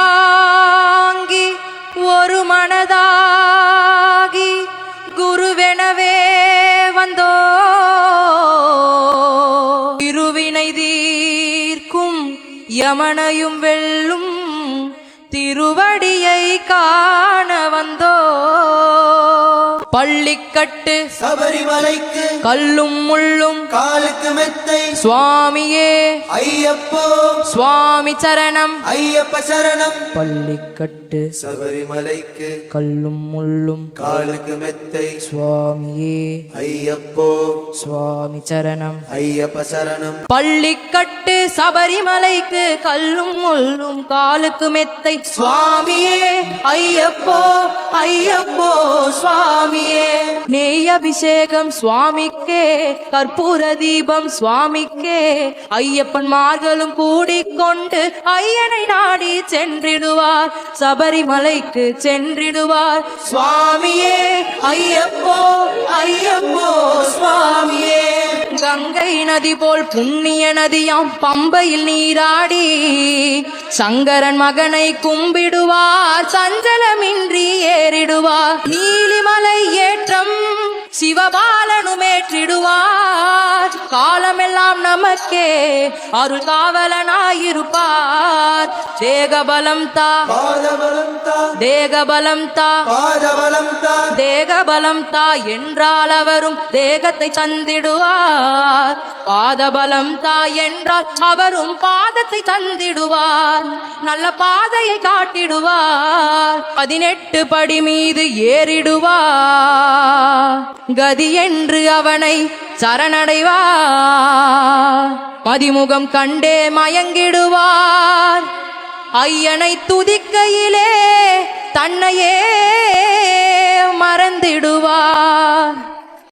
இருமுடிதாங்கி ஒரு மனதாகி குருவெனவே வந்தோ இருவினை தீர்க்கும் யமனையும் வெல்லும் திருவடியை காண வந்தோ பள்ளிக்கட்டு சபரிமலைக்கு கல்லும் முள்ளும் காலுக்கு மெத்தை சுவாமியே ஐயப்போ சுவாமி சரணம் ஐயப்ப சரணம் பள்ளிக்கட்டு சபரிமலைக்கு கல்லும் முள்ளும் காலுக்கு மெத்தை சுவாமியே ஐயப்போ சுவாமி சரணம் ஐயப்ப சரணம் பள்ளிக்கட்டு சபரிமலைக்கு கல்லும் முள்ளும் காலுக்கு மெத்தை சுவாமியே ஐயப்போ ஐயப்போ சுவாமியே நெய் அபிஷேகம் சுவாமிக்கே கற்பூர தீபம் சுவாமிக்கே ஐயப்பன்மார்களும் கூடிக்கொண்டு ஐயனை நாடி சென்றிடுவார் சபரிமலைக்கு சென்றிடுவார் சுவாமியே ஐயப்போ ஐயப்போ சுவாமியே கங்கை நதி போல் புண்ணிய நதியாம் பம்பையில் நீராடி சங்கரன் மகனை கும்பிடுவார் சஞ்சலமின்றி ஏறிடுவார் நீலிமலை ஏற்றம் சிவபாலனுமேற்றிடுவார் காலமெல்லாம் நமக்கே அருள் காவலனாயிருப்பார் தேகபலம் தா பாதபலம் தா தேகபலம் தா பாதபலம் தா தேகபலம் தா என்றால் அவரும் தேகத்தை தந்திடுவார் பாதபலம் தா என்றால் அவரும் பாதத்தை தந்திடுவார் நல்ல பாதையை காட்டிடுவார் 18 படி மீது ஏறிடுவார் கதி என்று அவனை சரணடைவார் மதிமுகம் கண்டே மயங்கிடுவார் ஐயனை துதிக்கையிலே தன்னையே